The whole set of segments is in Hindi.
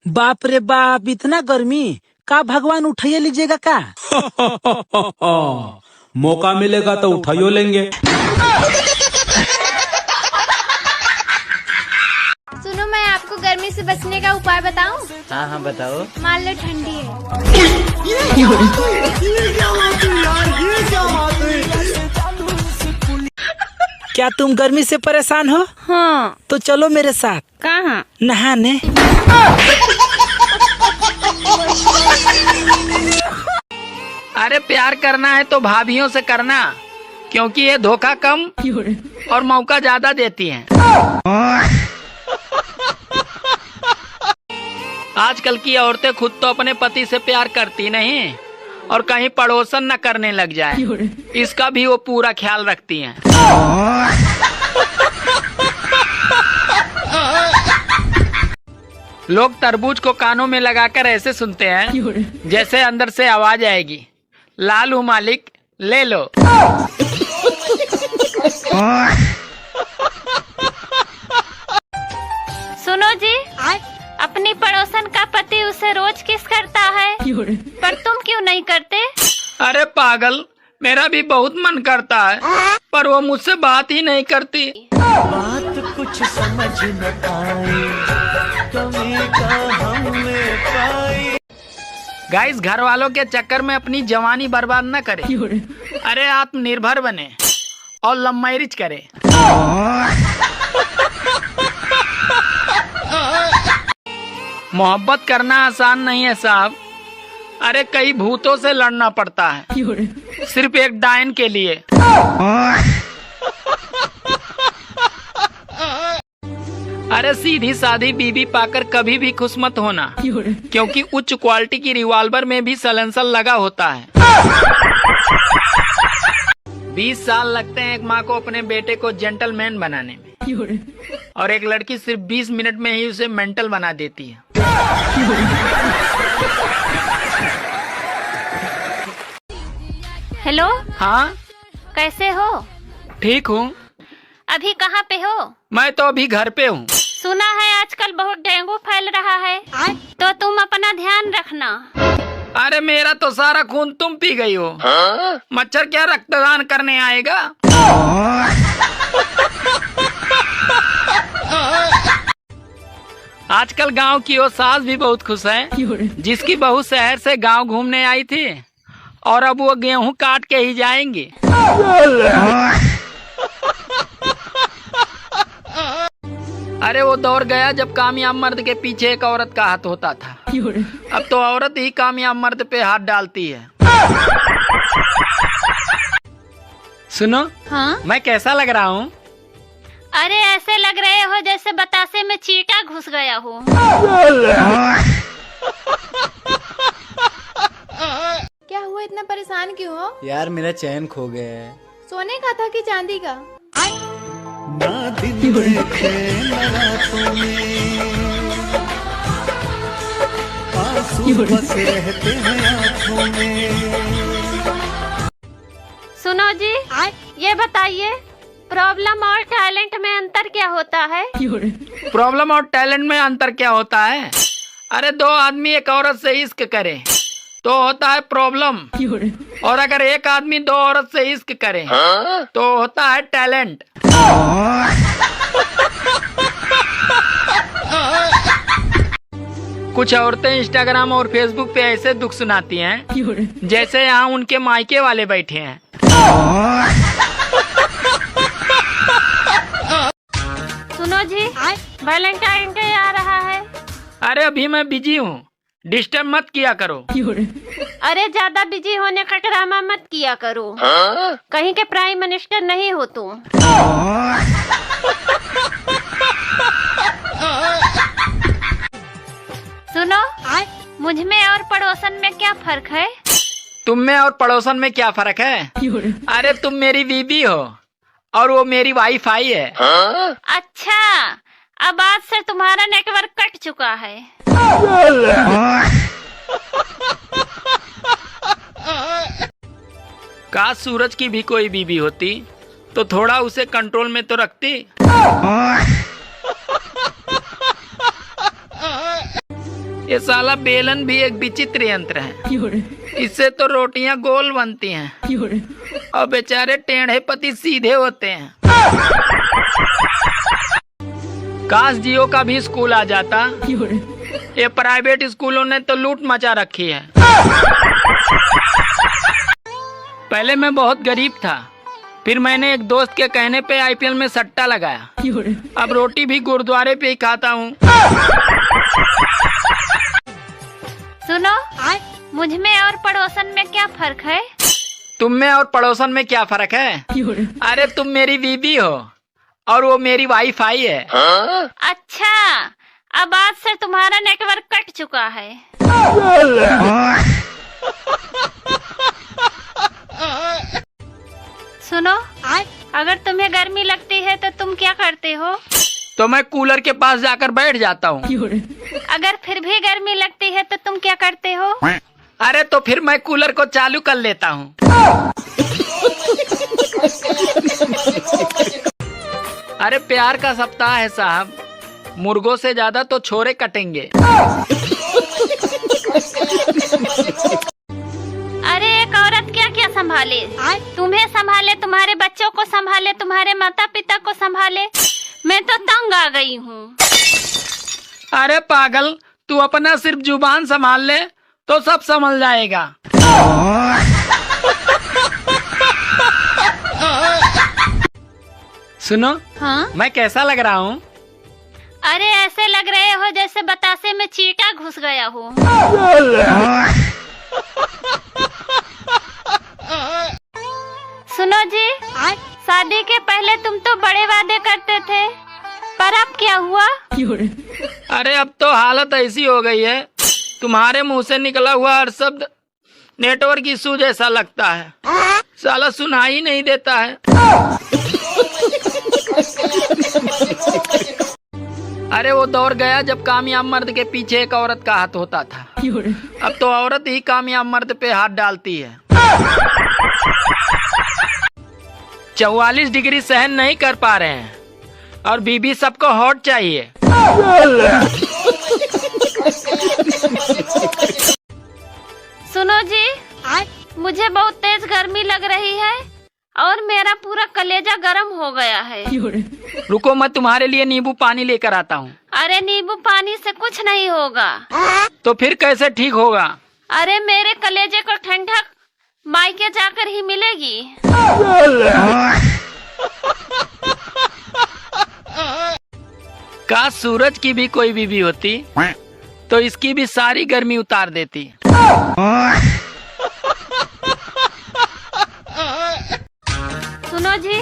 बाप रे बाप, इतना गर्मी का भगवान उठाइए लीजिएगा का? मौका मिलेगा तो उठाइयो लेंगे। सुनो, मैं आपको गर्मी से बचने का उपाय बताऊं? हाँ हाँ बताओ। मान लो ठंडी है। क्या तुम गर्मी से परेशान हो? हाँ। तो चलो मेरे साथ। कहाँ? नहाने। अरे प्यार करना है तो भाभीियों से करना, क्योंकि ये धोखा कम और मौका ज्यादा देती हैं। आजकल की औरतें खुद तो अपने पति से प्यार करती नहीं और कहीं पड़ोसन न करने लग जाए, इसका भी वो पूरा ख्याल रखती हैं। लोग तरबूज को कानों में लगाकर ऐसे सुनते हैं जैसे अंदर से आवाज आएगी, लाल हूँ मालिक, ले लो। सुनो जी, अपनी पड़ोसन का पति उसे रोज किस करता है, पर तुम क्यों नहीं करते? अरे पागल, मेरा भी बहुत मन करता है, पर वो मुझसे बात ही नहीं करती। बात कुछ समझ न आई, कमी का हमने पाई। गाइस, घर वालों के चक्कर में अपनी जवानी बर्बाद न करें। अरे आत्मनिर्भर बने और लव मैरिज करें। मोहब्बत करना आसान नहीं है साहब। अरे कई भूतों से लड़ना पड़ता है सिर्फ एक डायन के लिए। अरे सीधी सादी बीबी पाकर कभी भी खुश मत होना, क्योंकि उच्च क्वालिटी की रिवॉल्वर में भी सलेंसर लगा होता है। 20 साल लगते हैं एक माँ को अपने बेटे को जेंटलमैन बनाने में, और एक लड़की सिर्फ 20 मिनट में ही उसे मेंटल बना देती है। हेलो। हाँ, कैसे हो? ठीक हूँ। अभी कहाँ पे हो? मैं तो अभी घर पे हूँ। सुना है आजकल बहुत डेंगू फैल रहा है, तो तुम अपना ध्यान रखना। अरे मेरा तो सारा खून तुम पी गई हो। मच्छर क्या रक्तदान करने आएगा? आजकल गांव की वो सास भी बहुत खुश है, जिसकी बहू शहर से गांव घूमने आई थी और अब वो गेहूं काट के ही जाएंगे। अरे वो दौर गया जब कामयाब मर्द के पीछे एक औरत का हाथ होता था। अब तो औरत ही कामयाब मर्द पे हाथ डालती है। सुनो। हाँ? मैं कैसा लग रहा हूँ? अरे ऐसे लग रहे हो जैसे बतासे में चींटा घुस गया हो। क्या हुआ, इतना परेशान क्यों हो? यार मेरा चैन खो गया है। सोने का था कि चांदी का? ना दिन देखे ना रातों में, आंसू बस रहते हैं आँखों में। सुनो जी, ये बताइए प्रॉब्लम और टैलेंट में अंतर क्या होता है? प्रॉब्लम और टैलेंट में अंतर क्या होता है? अरे दो आदमी एक औरत से इश्क करे तो होता है प्रॉब्लम, और अगर एक आदमी दो औरत से इश्क करे तो होता है टैलेंट। कुछ औरतें इंस्टाग्राम और फेसबुक पे ऐसे दुख सुनाती हैं जैसे यहाँ उनके मायके वाले बैठे हैं। सुनो जी, वैलेंटाइन डे आ रहा है। अरे अभी मैं बिजी हूँ, डिस्टर्ब मत किया करो। अरे ज्यादा बिजी होने का ड्रामा मत किया करो, कहीं के प्राइम मिनिस्टर नहीं हो तुम। सुनो, मुझ में और पड़ोसन में क्या फर्क है? तुम में और पड़ोसन में क्या फर्क है? अरे तुम मेरी बीबी हो और वो मेरी वाईफाई है। अच्छा, अब आज से तुम्हारा नेटवर्क कट चुका है। काश सूरज की भी कोई बीबी होती तो थोड़ा उसे कंट्रोल में तो रखती। ये साला बेलन भी एक विचित्र यंत्र है। इससे तो रोटियां गोल बनती हैं और बेचारे टेढ़े पति सीधे होते हैं। काश जियो का भी स्कूल आ जाता। ये प्राइवेट स्कूलों ने तो लूट मचा रखी है। पहले मैं बहुत गरीब था, फिर मैंने एक दोस्त के कहने पे आईपीएल में सट्टा लगाया। अब रोटी भी गुरुद्वारे पे ही खाता हूँ। सुनो, मुझ में और पड़ोसन में क्या फर्क है? तुम में और पड़ोसन में क्या फर्क है? अरे तुम मेरी बीबी हो और वो मेरी वाईफाई है। अच्छा, अब आज से तुम्हारा नेटवर्क कट चुका है। सुनो, अगर तुम्हें गर्मी लगती है तो तुम क्या करते हो? तो मैं कूलर के पास जाकर बैठ जाता हूँ। अगर फिर भी गर्मी लगती है तो तुम क्या करते हो? अरे तो फिर मैं कूलर को चालू कर लेता हूँ। अरे प्यार का सप्ताह है साहब, मुर्गों से ज्यादा तो छोरे कटेंगे। अरे एक औरत क्या क्या संभाले? तुम्हें संभाले, तुम्हारे बच्चों को संभाले, तुम्हारे माता पिता को संभाले। मैं तो तंग आ गई हूँ। अरे पागल, तू अपना सिर्फ जुबान संभाल ले तो सब संभल जाएगा। सुनो, हाँ? मैं कैसा लग रहा हूँ? अरे ऐसे लग रहे हो जैसे बतासे में चींटा घुस गया हो। सुनो जी, शादी के पहले तुम तो बड़े वादे करते थे, पर अब क्या हुआ? अरे अब तो हालत ऐसी हो गई है, तुम्हारे मुंह से निकला हुआ हर शब्द नेटवर्क इशू जैसा लगता है। साला सुनाई नहीं देता है। अरे वो दौर गया जब कामयाब मर्द के पीछे एक औरत का हाथ होता था। अब तो औरत ही कामयाब मर्द पे हाथ डालती है। 44 डिग्री सहन नहीं कर पा रहे हैं और बीबी सबको हॉट चाहिए। सुनो जी, मुझे बहुत तेज गर्मी लग रही है और मेरा पूरा कलेजा गर्म हो गया है। रुको, मैं तुम्हारे लिए नींबू पानी लेकर आता हूँ। अरे नींबू पानी से कुछ नहीं होगा। तो फिर कैसे ठीक होगा? अरे मेरे कलेजे को ठंडक मायके जाकर ही मिलेगी। काश सूरज की भी कोई बीबी होती तो इसकी भी सारी गर्मी उतार देती। सुनो जी,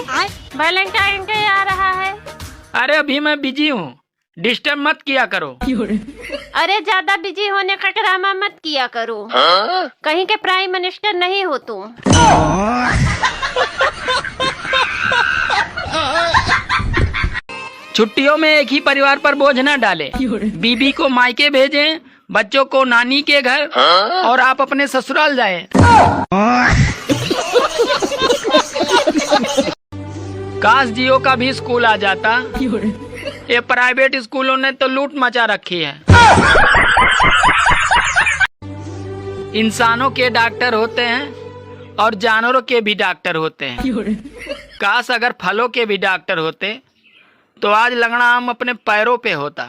वैलेंटाइन डे आ रहा है। अरे अभी मैं बिजी हूँ, डिस्टर्ब मत किया करो। अरे ज्यादा बिजी होने का ड्रामा मत किया करो। कहीं के प्राइम मिनिस्टर नहीं हो तुम। छुट्टियों में एक ही परिवार पर बोझ न डाले। बीबी को मायके भेजें, बच्चों को नानी के घर और आप अपने ससुराल जाएं। काश जियो का भी स्कूल आ जाता। ये प्राइवेट स्कूलों ने तो लूट मचा रखी है। इंसानों के डॉक्टर होते हैं और जानवरों के भी डॉक्टर होते हैं। काश अगर फलों के भी डॉक्टर होते तो आज लगना आम अपने पैरों पे होता।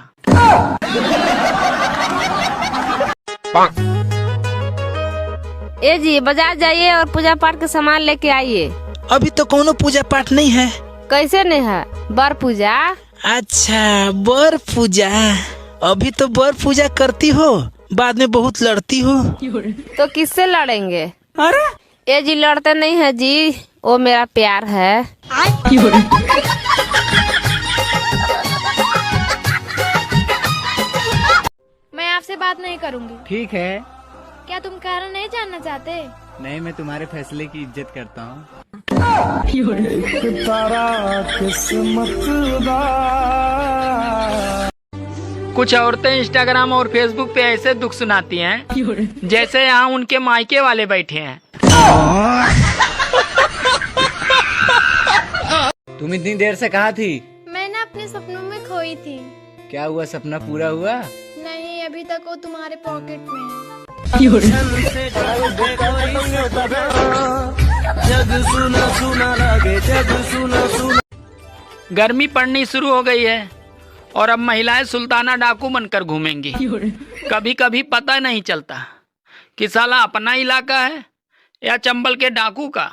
ए जी, बाजार जाइए और पूजा पाठ के सामान लेके आइए। अभी तो कोनो पूजा पाठ नहीं है। कैसे नहीं है? बर पूजा। अच्छा, बर पूजा। अभी तो बर पूजा करती हो, बाद में बहुत लड़ती हो। तो किससे लड़ेंगे? अरे ए जी, लड़ते नहीं है जी, वो मेरा प्यार है। मैं आपसे बात नहीं करूंगी। ठीक है। क्या तुम कारण नहीं जानना चाहते? नहीं, मैं तुम्हारे फैसले की इज्जत करता हूँ। कुछ औरतें इंस्टाग्राम और फेसबुक पे ऐसे दुख सुनाती हैं जैसे यहाँ उनके मायके वाले बैठे हैं। तुम इतनी देर से कहाँ थी? मैं ना अपने सपनों में खोई थी। क्या हुआ, सपना पूरा हुआ? नहीं, अभी तक वो तुम्हारे पॉकेट में है। गर्मी पड़नी शुरू हो गई है और अब महिलाएं सुल्ताना डाकू बनकर घूमेंगी। कभी कभी पता नहीं चलता कि साला अपना इलाका है या चंबल के डाकू का।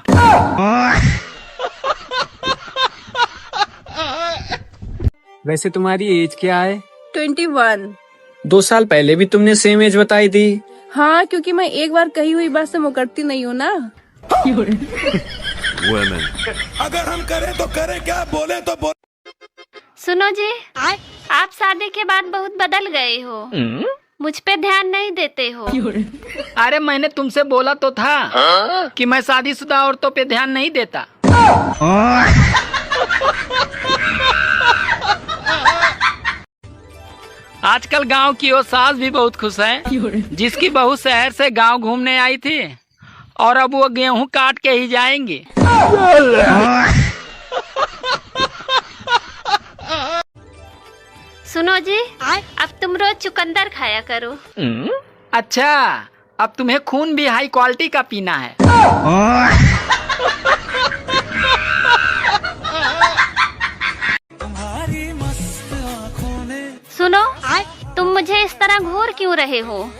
वैसे तुम्हारी एज क्या है? 21। 2 साल पहले भी तुमने सेम एज बताई थी। हाँ, क्योंकि मैं एक बार कही हुई बात से मुकरती नहीं हूँ ना। अगर हम करें तो करें क्या, बोले तो बोले। सुनो जी, आप शादी के बाद बहुत बदल गए हो, मुझ पे ध्यान नहीं देते हो। अरे मैंने तुमसे बोला तो था कि मैं शादीशुदा औरतों पे ध्यान नहीं देता। आजकल गांव की वो सास भी बहुत खुश है जिसकी बहू शहर से गांव घूमने आई थी और अब वो गेहूं काट के ही जाएंगी। सुनो जी, अब तुम रोज चुकंदर खाया करो। अच्छा, अब तुम्हें खून भी हाई क्वालिटी का पीना है। सुनो, तुम मुझे इस तरह घूर क्यों रहे हो?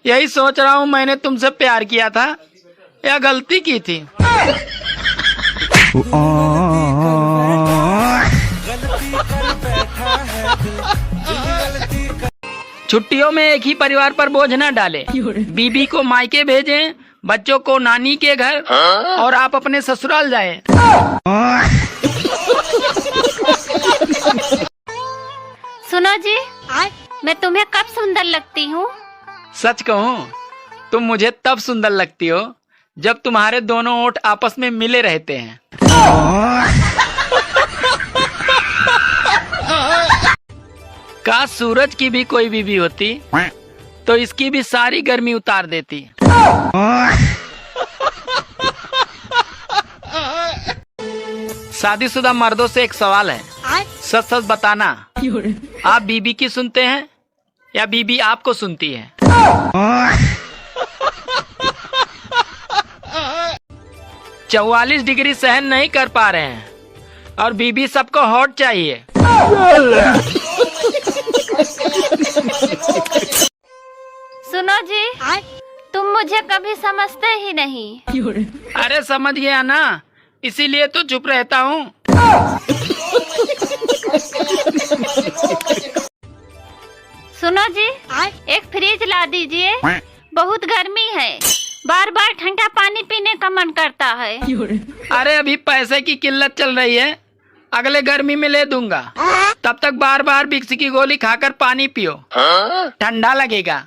यही सोच रहा हूँ, मैंने तुमसे प्यार किया था या गलती की थी। छुट्टियों में एक ही परिवार पर बोझ न डाले। बीबी को मायके भेजें, बच्चों को नानी के घर और आप अपने ससुराल जाएं। सुनो जी, मैं तुम्हें कब सुंदर लगती हूँ? सच कहूँ, तुम मुझे तब सुंदर लगती हो जब तुम्हारे दोनों ओठ आपस में मिले रहते हैं। काश सूरज की भी कोई बीवी होती तो इसकी भी सारी गर्मी उतार देती। शादीशुदा मर्दों से एक सवाल है, सच सच बताना, आप बीबी की सुनते हैं या बीबी आपको सुनती है? 44 डिग्री सहन नहीं कर पा रहे हैं और बीबी सबको हॉट चाहिए। सुनो जी, तुम मुझे कभी समझते ही नहीं। अरे समझ गया ना, इसीलिए तो चुप रहता हूँ। सुनो जी, एक फ्रिज ला दीजिए, बहुत गर्मी है, बार बार ठंडा पानी पीने का मन करता है। अरे अभी पैसे की किल्लत चल रही है, अगले गर्मी में ले दूंगा, तब तक बार बार विक्स की गोली खाकर पानी पियो, ठंडा लगेगा।